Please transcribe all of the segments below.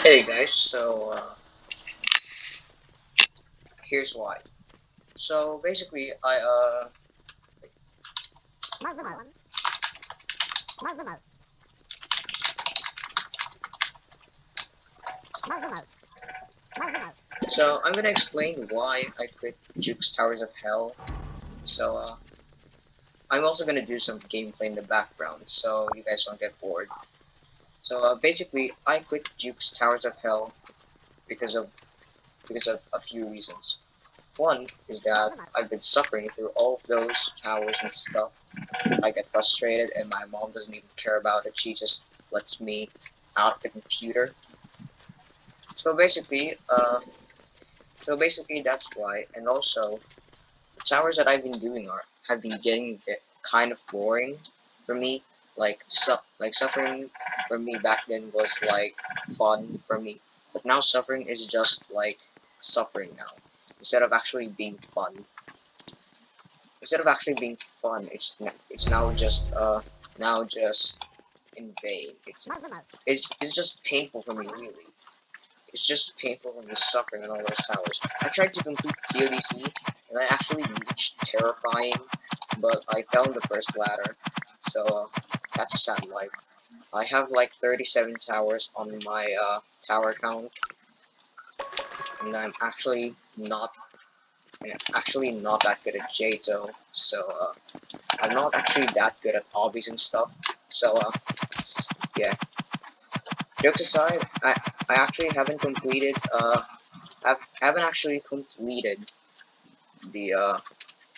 Hey guys, here's why. So basically, I'm gonna explain why I quit Juke's Towers of Hell. So I'm also gonna do some gameplay in the background, so you guys don't get bored. So basically, I quit Juke's Towers of Hell because of a few reasons. One is that I've been suffering through all of those towers and stuff. I get frustrated, and my mom doesn't even care about it. She just lets me out of the computer. So basically, uh, that's why. And also, the towers that I've been doing have been getting kind of boring for me. Like suffering for me back then was like fun for me, but now suffering is just like suffering now. Instead of actually being fun, it's now just in vain. It's just painful for me really. It's just painful when you're suffering on all those towers. I tried to complete TODC, and I actually reached Terrifying, but I fell in the first ladder, so that's a sad life. I have like 37 towers on my tower count, and I'm actually not that good at JToH, so I'm not actually that good at hobbies and stuff. So yeah. Jokes aside, I actually haven't completed haven't actually completed the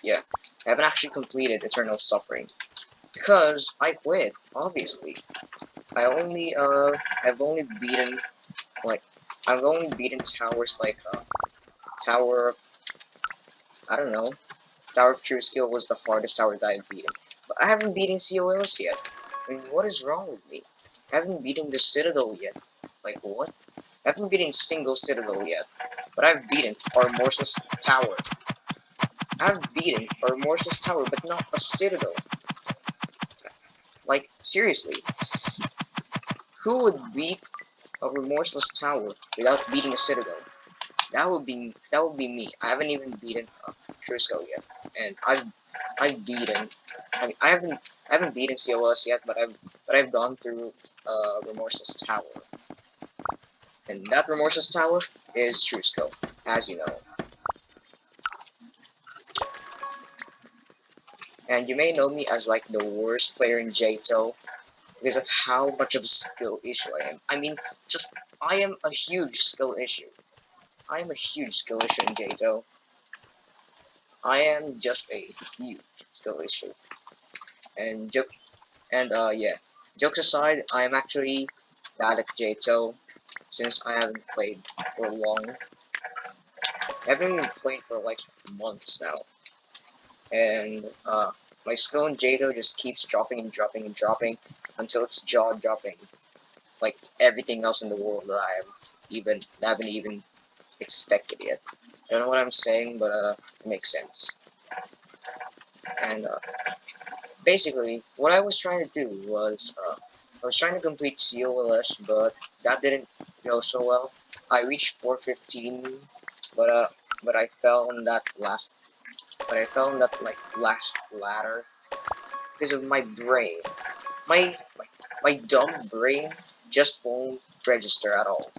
yeah, I haven't actually completed Eternal Suffering because I quit. Obviously, I only I've only beaten like I've only beaten towers like Tower of I don't know. Tower of True Skill was the hardest tower that I've beaten, but I haven't beaten COLs yet. I mean, what is wrong with me? I haven't beaten the Citadel yet. Like what? I haven't beaten single Citadel yet, but I've beaten our Remorseless Tower. I've beaten a Remorseless Tower, but not a Citadel. Like, seriously. Who would beat a Remorseless Tower without beating a Citadel? That would be me. I haven't even beaten Trisco yet. And I've beaten I haven't beaten COS yet, but I've gone through Remorseless Tower. And that Remorseless Tower is Trusco, as you know. And you may know me as like the worst player in JToH because of how much of a skill issue I am. I mean, just I am a huge skill issue. I am a huge skill issue in JToH. I am just a huge skill issue. And yeah. Jokes aside, I am actually bad at JToH since I haven't played for long. I haven't even played for like months now. And my skill in JToH just keeps dropping and dropping and dropping until it's jaw dropping. Like everything else in the world that haven't even expected yet. I don't know what I'm saying, but it makes sense. And basically, what I was trying to do was I was trying to complete COLS, but that didn't go so well. I reached 415, but I fell on that last ladder because of my brain. My dumb brain just won't register at all.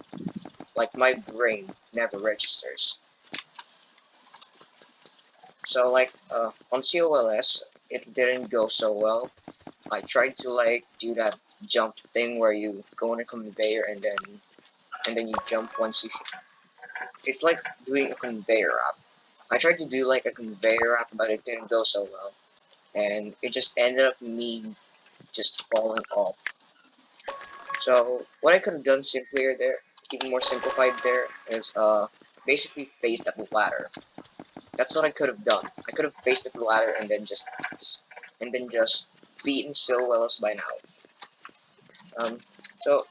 Like my brain never registers. So like on COLS, it didn't go so well. I tried to like do that jump thing where you go on a conveyor and then you jump once you. It's like doing a conveyor app. I tried to do like a conveyor app, but it didn't go so well, and it just ended up me just falling off. So what I could have done simpler there, even more simplified there, is basically face that ladder. That's what I could have done. I could have faced the ladder and then just beaten so well as by now. Um, so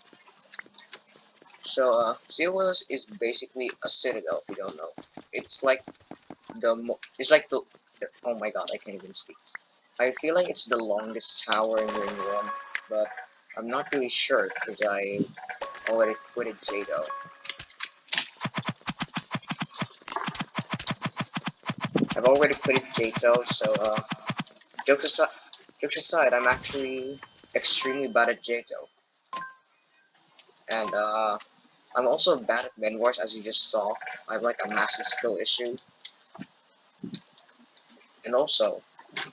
COS is basically a citadel if you don't know. It's like the oh my god, I can't even speak. I feel like it's the longest tower in Ring 1, but I'm not really sure because already quitted JToH. I've already quitted JToH, so jokes aside, I'm actually extremely bad at JToH. And I'm also bad at Min Wars, as you just saw. I have like a massive skill issue. And also,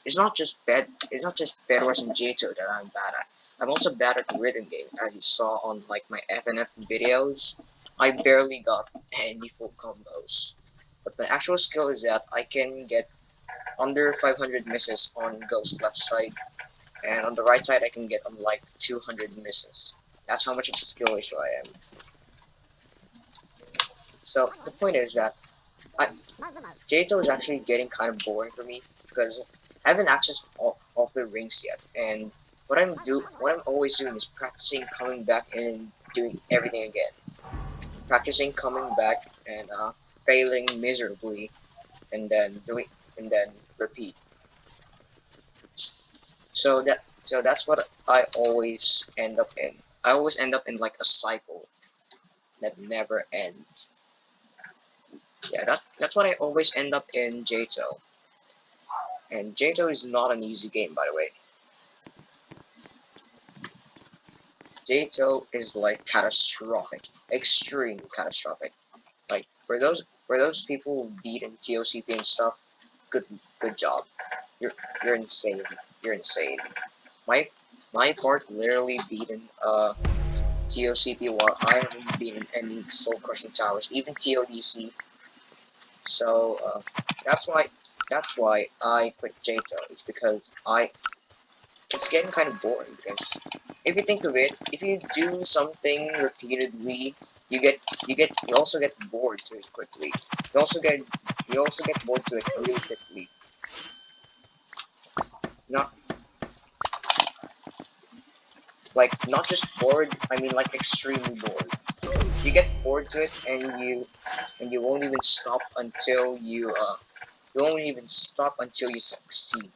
it's not just Bed Wars and JToH that I'm bad at. I'm also bad at rhythm games, as you saw on like my FNF videos. I barely got any full combos. But my actual skill is that I can get under 500 misses on Ghost left side, and on the right side I can get on like 200 misses. That's how much of a skill issue I am. So the point is that JToH is actually getting kind of boring for me because I haven't accessed all the rings yet, and what I'm always doing is practicing coming back and doing everything again. Practicing coming back and failing miserably, and then repeat. So that's what I always end up in. I always end up in like a cycle that never ends. Yeah, that's what I always end up in JToH. And JToH is not an easy game, by the way. JToH is like catastrophic, extreme catastrophic. Like for those people who beat in TOCP and stuff, good job. You're insane. You're insane. My my part literally beaten TOCP while I haven't beaten any soul crushing towers, even TODC. So that's why I quit JToH. It's because it's getting kind of boring because if you think of it, if you do something repeatedly, you also get bored to it quickly. You also get bored to it really quickly. Not not just bored, I mean like extremely bored. You get bored to it and you won't even stop until you won't even stop until you succeed.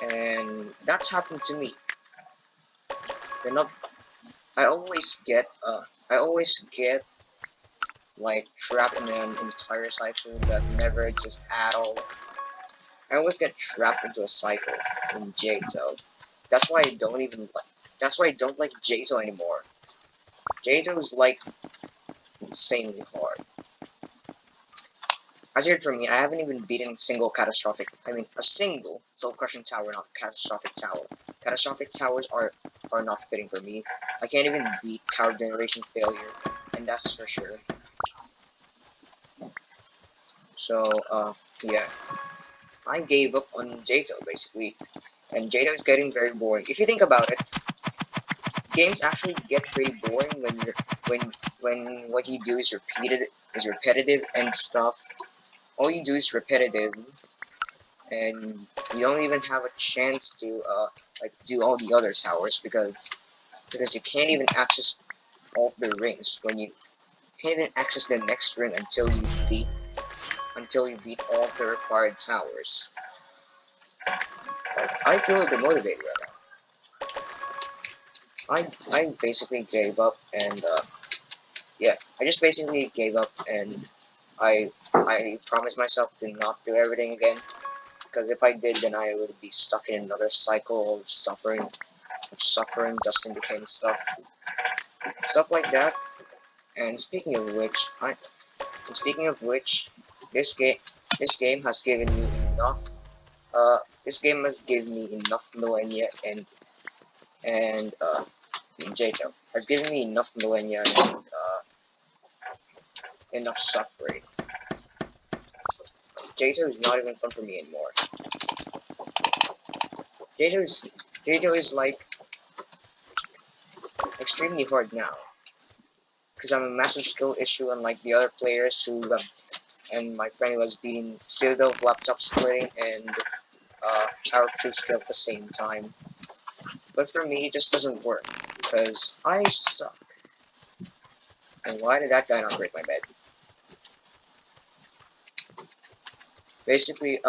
And that's happened to me. You're not I always get like trapped in an entire cycle that never exists at all. I always get trapped into a cycle in JToH. That's why I don't even like that's why I don't like JToH anymore. JToH is like insanely hard. As you heard from me, I haven't even beaten a single a single soul crushing tower, not catastrophic tower. Catastrophic towers are not fitting for me. I can't even beat tower generation failure, and that's for sure. So, yeah. I gave up on JToH basically, and JToH is getting very boring. If you think about it, games actually get pretty boring when what you do is repetitive and stuff. All you do is repetitive, and you don't even have a chance to like do all the other towers because you can't even access all of the rings when you can't even access the next ring until you beat all of the required towers. Like, I feel demotivated right now. I basically gave up and yeah, I just basically gave up and I promised myself to not do everything again because if I did, then I would be stuck in another cycle of suffering, dust and decay and stuff like that. And speaking of which, this game has given me enough. This game has given me enough millennia and JToH has given me enough millennia and enough suffering. JToH is not even fun for me anymore. JToH is like extremely hard now because I'm a massive skill issue unlike the other players and my friend was beating Citadel, laptop splitting, and Tower of Truth skill at the same time. But for me, it just doesn't work because I suck. And why did that guy not break my bed? Basically,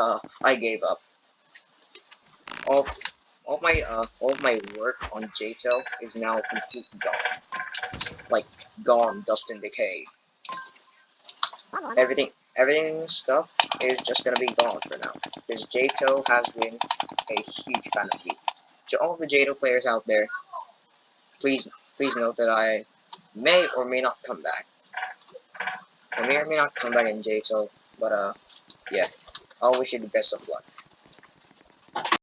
I gave up. All of my work on JToH is now completely gone. like gone, dust and decay. Everything stuff is just gonna be gone for now, because JToH has been a huge fan of me. To all the JToH players out there, please note that I may or may not come back. I may or may not come back in JToH, but yeah, I'll wish you the best of luck.